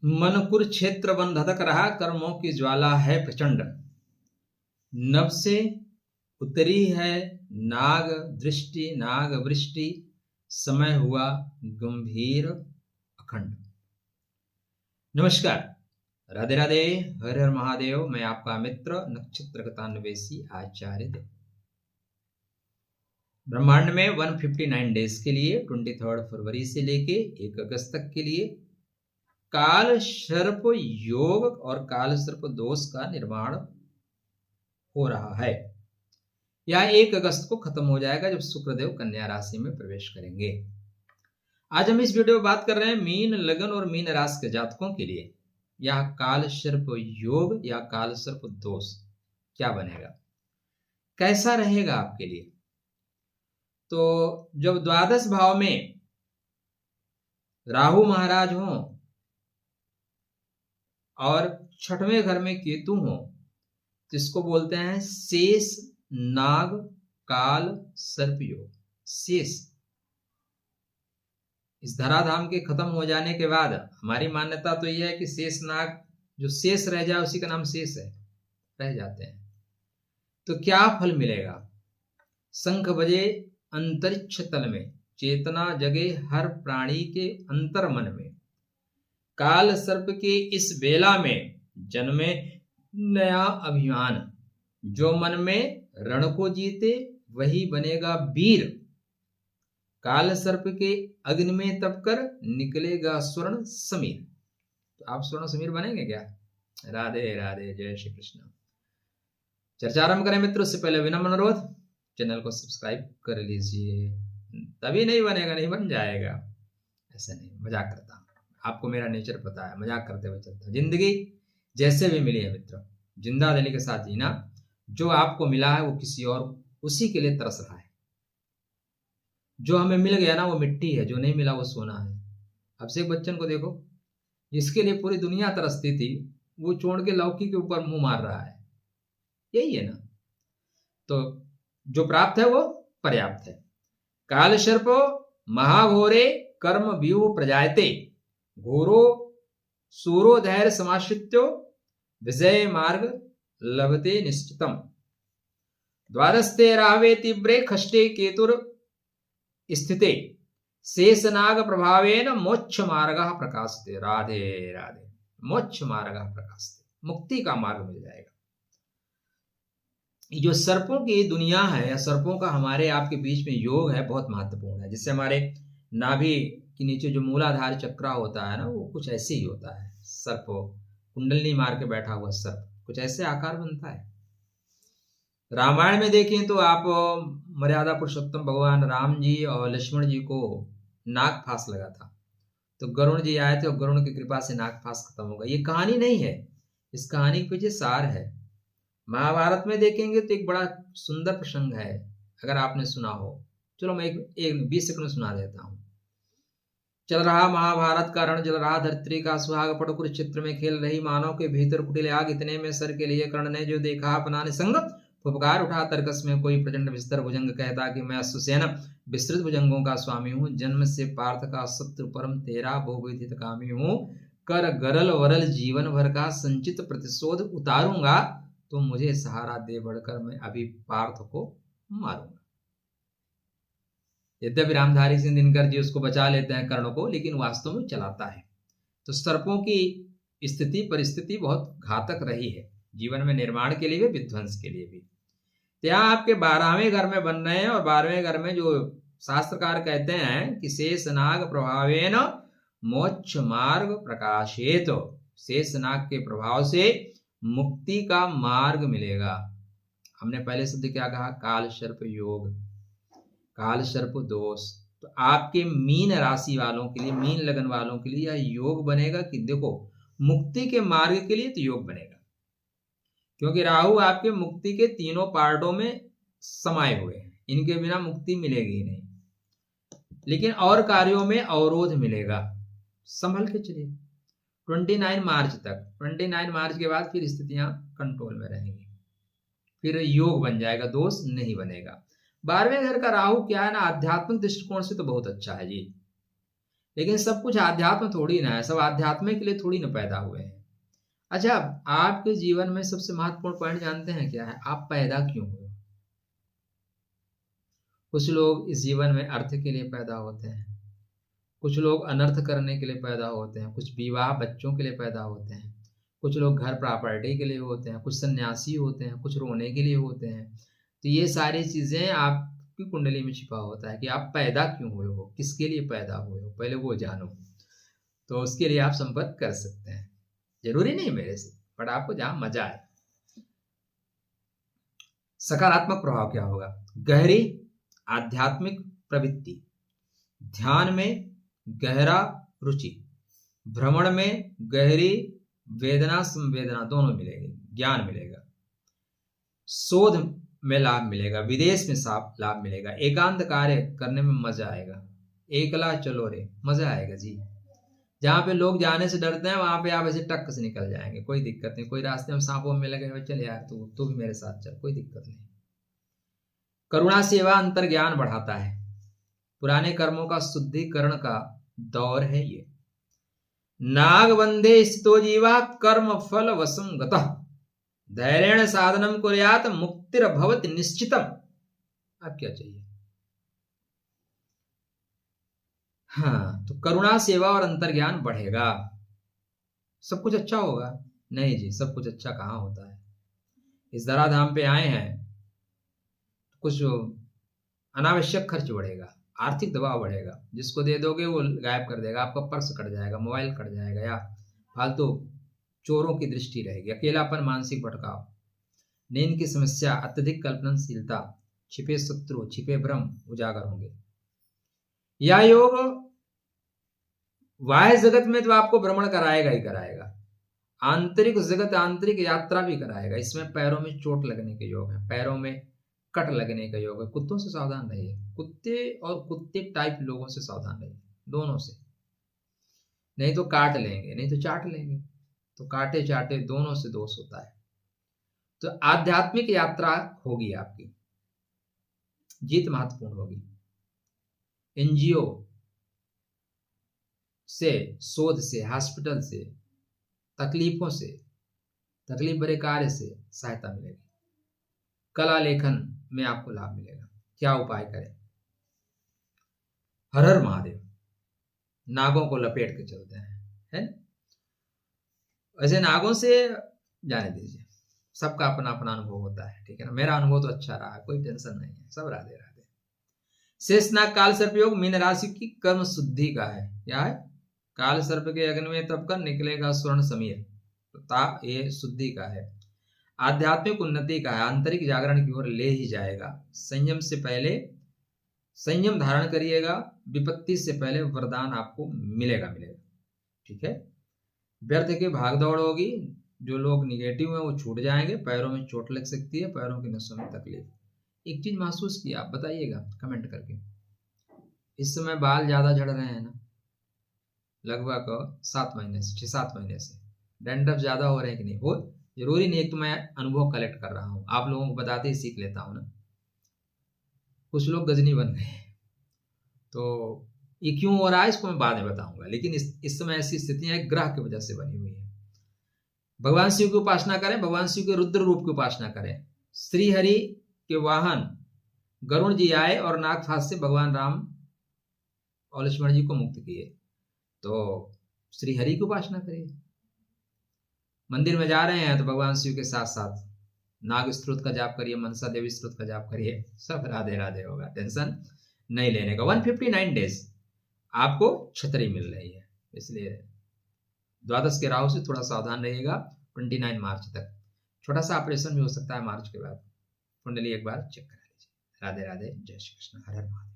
मन कुरुक्षेत्र वन धधक रहा, कर्मों की ज्वाला है प्रचंड। नभ से उतरी है नाग दृष्टि नाग वृष्टि, समय हुआ गंभीर अखंड। नमस्कार, राधे राधे, हर हर महादेव। मैं आपका मित्र नक्षत्र गतान्वेषी आचार्य देव। ब्रह्मांड में 159 डेज के लिए 23 फरवरी से लेके 1 अगस्त तक के लिए काल सर्प योग और काल सर्प दोष का निर्माण हो रहा है। यह 1 अगस्त को खत्म हो जाएगा जब शुक्रदेव कन्या राशि में प्रवेश करेंगे। आज हम इस वीडियो में बात कर रहे हैं मीन लगन और मीन राशि के जातकों के लिए यह काल सर्प योग या काल सर्प दोष क्या बनेगा, कैसा रहेगा आपके लिए। तो जब द्वादश भाव में राहु महाराज हों और 6वें घर में केतु हों तो इसको बोलते हैं शेष नाग काल सर्प योग। शेष, इस धराधाम के खत्म हो जाने के बाद हमारी मान्यता तो यह है कि शेष नाग जो शेष रह जाए उसी का नाम शेष है, रह जाते हैं। तो क्या फल मिलेगा। शंख बजे अंतरिक्ष तल में, चेतना जगे हर प्राणी के अंतर मन में, काल सर्प के इस बेला में जन्मे नया अभिमान, जो मन में रण को जीते वही बनेगा वीर, काल सर्प के अग्नि में तपकर निकलेगा स्वर्ण समीर। तो आप स्वर्ण समीर बनेंगे क्या। राधे राधे, जय श्री कृष्ण। चर्चा आरंभ करें मित्रों, उससे पहले विनम्र अनुरोध, चैनल को सब्सक्राइब कर लीजिए। तभी नहीं बनेगा, नहीं बन जाएगा, ऐसा नहीं, मजाक करता हूं। आपको मेरा नेचर पता है, मजाक करते हुए चलता। जिंदगी जैसे भी मिली है मित्रों, जिंदा दिली के साथ जीना। जो आपको मिला है वो किसी और उसी के लिए तरस रहा है। जो हमें मिल गया ना वो मिट्टी है, जो नहीं मिला वो सोना है। अब से एक बच्चन को देखो, जिसके लिए पूरी दुनिया तरसती थी वो छोड़ के लौकी के ऊपर मुंह मार रहा है। यही है ना। तो जो प्राप्त है वो पर्याप्त है। काल सर्प महाघोरे कर्म व्यूह प्रजायते, घोरो सूरो धैर्य समाश्रित्यो विजय मार्ग लभते निश्चितम। द्वादस्ते राहवे तीव्रे खष्टे केतुर स्थिते, शेषनाग प्रभावेन मोक्ष मार्ग प्रकाशते। राधे राधे, मोक्ष मार्ग प्रकाशते, मुक्ति का मार्ग मिल जाएगा। जो सर्पों की दुनिया है या सर्पों का हमारे आपके बीच में योग है, बहुत महत्वपूर्ण है। जिससे हमारे नाभि के नीचे जो मूलाधार चक्र होता है ना, वो कुछ ऐसे ही होता है। सर्प कुंडलनी मार के बैठा हुआ सर्प कुछ ऐसे आकार बनता है। रामायण में देखें तो आप मर्यादा पुरुषोत्तम भगवान राम जी और लक्ष्मण जी को नाग फांस लगा था, तो गरुण जी आए थे और गरुण की कृपा से नाग फांस खत्म हो गया। ये कहानी नहीं है, इस कहानी के पीछे सार है। महाभारत में देखेंगे तो एक बड़ा सुंदर प्रसंग है, अगर आपने सुना हो। चलो मैं एक 20 सेकंड सुना देता हूं। चल रहा महाभारत का रण, जल रहा धरती का सुहाग, पट कुरुक्षेत्र में खेल रही मानव के भीतर कुटिल आग, इतने में सर के लिए कर्ण ने जो देखा अपना निसंग, फुफकार उठा तर्कस में कोई प्रचंड विस्तर भुजंग, कहता कि मैं सुसेन विस्तृत भुजंगों का स्वामी हूँ, जन्म से पार्थ का शत्रु परम तेरा बहुविधित कामी हूँ, कर गरल वरल जीवन भर का संचित प्रतिशोध उतारूंगा, तो मुझे सहारा दे बढ़कर मैं अभी पार्थ को मारूंगा। यद्यपि रामधारी सिंह दिनकर जी उसको बचा लेते हैं कर्ण को, लेकिन वास्तव में चलाता है। तो सर्पों की स्थिति परिस्थिति बहुत घातक रही है, जीवन में निर्माण के लिए भी, विध्वंस के लिए भी। तो यहाँ आपके 12वें घर में बन रहे हैं, और 12वें घर में जो शास्त्रकार कहते हैं कि शेषनाग प्रभावेन मोक्ष मार्ग प्रकाशेत, शेषनाग के प्रभाव से मुक्ति का मार्ग मिलेगा। हमने पहले शब्द क्या कहा, काल सर्प योग, काल सर्प दोष। तो आपके मीन राशि वालों के लिए, मीन लगन वालों के लिए यह योग बनेगा कि देखो मुक्ति के मार्ग के लिए तो योग बनेगा, क्योंकि राहु आपके मुक्ति के तीनों पार्टों में समाये हुए हैं, इनके बिना मुक्ति मिलेगी नहीं। लेकिन और कार्यों में अवरोध मिलेगा, संभल के चलिए 29 मार्च तक। 29 मार्च के बाद फिर स्थितियां कंट्रोल में रहेंगी, फिर योग बन जाएगा, दोष नहीं बनेगा। 12वें घर का राहु क्या है ना, आध्यात्मिक दृष्टिकोण से तो बहुत अच्छा है जी। लेकिन सब कुछ आध्यात्म थोड़ी ना है, सब आध्यात्म के लिए थोड़ी ना पैदा हुए हैं। अच्छा, आपके जीवन में सबसे महत्वपूर्ण पॉइंट जानते हैं क्या है? आप पैदा क्यों हुए? कुछ लोग इस जीवन में अर्थ के लिए पैदा होते हैं, कुछ लोग अनर्थ करने के लिए पैदा होते हैं, कुछ विवाह बच्चों के लिए पैदा होते हैं, कुछ लोग घर प्रॉपर्टी के लिए होते हैं, कुछ सन्यासी होते हैं, कुछ रोने के लिए होते हैं। तो ये सारी चीजें आपकी कुंडली में छिपा होता है कि आप पैदा क्यों हुए हो, किसके लिए पैदा हुए हो, पहले वो जानो। तो उसके लिए आप संपर्क कर सकते हैं, जरूरी नहीं मेरे से, बट आपको जहां मजा आए। सकारात्मक प्रभाव क्या होगा? गहरी आध्यात्मिक प्रवृत्ति, ध्यान में गहरा रुचि, भ्रमण में गहरी वेदना संवेदना दोनों मिलेगी, ज्ञान मिलेगा, शोध में लाभ मिलेगा, विदेश में लाभ मिलेगा, एकांत कार्य करने में मजा आएगा, एकला चलो रे मजा आएगा जी। जहां पे लोग जाने से डरते हैं वहां पे आप ऐसे टक से निकल जाएंगे, कोई दिक्कत नहीं। कोई रास्ते में सांपों में लगे, चल यार तू भी मेरे साथ चल, कोई दिक्कत नहीं। करुणा सेवा अंतर ज्ञान बढ़ाता है, पुराने कर्मों का शुद्धिकरण का दौर है ये। नागबंधे स्थितो जीवा कर्म फल वशं गतः, धैर्येण साधनम कुर्यात् मुक्तिर्भवति निश्चितम। अब क्या चाहिए? हाँ, तो करुणा सेवा और अंतर्ज्ञान बढ़ेगा, सब कुछ अच्छा होगा। नहीं जी, सब कुछ अच्छा कहाँ होता है। इस धराधाम पे आए हैं, कुछ अनावश्यक खर्च बढ़ेगा, आर्थिक दबाव बढ़ेगा, जिसको दे दोगे वो गायब कर देगा, आपका पर्स कट जाएगा, मोबाइल कट जाएगा, या फालतू चोरों की दृष्टि रहेगी, अकेलापन, मानसिक भटकाव, नींद की समस्या, अत्यधिक कल्पनाशीलता, छिपे शत्रु, छिपे भ्रम उजागर होंगे। यह योग बाह्य जगत में तो आपको भ्रमण कराएगा ही कराएगा, आंतरिक जगत, आंतरिक यात्रा भी कराएगा। इसमें पैरों में चोट लगने के योग है, पैरों में कट लगने का योग है। कुत्तों से सावधान रहिए, कुत्ते और कुत्ते टाइप लोगों से सावधान रहिए, दोनों से। नहीं तो काट लेंगे, नहीं तो चाट लेंगे, तो काटे चाटे दोनों से दोष होता है। तो आध्यात्मिक यात्रा होगी आपकी, जीत महत्वपूर्ण होगी। एनजीओ से, शोध से, हॉस्पिटल से, तकलीफों से, तकलीफ भरे कार्य से सहायता मिलेगी। कला लेखन में आपको लाभ मिलेगा। क्या उपाय करें? हर हर महादेव, नागों को लपेट के चलते हैं, है? वैसे नागों से जाने दीजिए, सबका अपना अपना अनुभव होता है, ठीक है ना। मेरा अनुभव तो अच्छा रहा, कोई टेंशन नहीं है, सब राधे राधे। शेषनाग काल सर्प योग मीन राशि की कर्म शुद्धि का है। क्या है? काल सर्प के अग्नि में तब कर निकलेगा स्वर्ण समीर, तो ये शुद्धि का है, आध्यात्मिक उन्नति का है, आंतरिक जागरण की ओर ले ही जाएगा। संयम से पहले संयम धारण करिएगा, विपत्ति से पहले वरदान आपको मिलेगा। ठीक है। व्यर्थ की भागदौड़ होगी, जो लोग निगेटिव हैं वो छूट जाएंगे, पैरों में चोट लग सकती है, पैरों की नसों में तकलीफ। एक चीज महसूस किया, आप बताइएगा कमेंट करके। इस समय बाल ज्यादा झड़ रहे हैं ना, लगभग 7 महीने से, 6-7 महीने से डैंड्रफ ज्यादा हो रहे हैं कि नहीं? वो जरूरी नहीं, तो मैं अनुभव कलेक्ट कर रहा हूँ, आप लोगों को बताते ही सीख लेता हूँ ना। कुछ लोग गजनी बन गए, तो ये क्यों हो रहा है इसको मैं बाद में बताऊंगा, लेकिन इस समय ऐसी स्थितियां ग्रह की वजह से बनी हुई है। भगवान शिव की उपासना करें, भगवान शिव के रुद्र रूप की उपासना करें। श्री हरि के वाहन गरुण जी आए और नागफास से भगवान राम और लक्ष्मण जी को मुक्त किए, तो श्री हरि की उपासना करिए। मंदिर में जा रहे हैं तो भगवान शिव के साथ साथ नाग स्तोत्र का जाप करिए, मनसा देवी स्तोत्र का जाप करिए, सब राधे राधे होगा, टेंशन नहीं लेने का। 159 डेज आपको छतरी मिल रही है, इसलिए द्वादश के राहु से थोड़ा सावधान रहिएगा। 29 मार्च तक छोटा सा ऑपरेशन भी हो सकता है मार्च के बाद। कुंडली एक बार चेक करा लीजिए। राधे राधे, जय श्री कृष्ण, हर हर महादेव।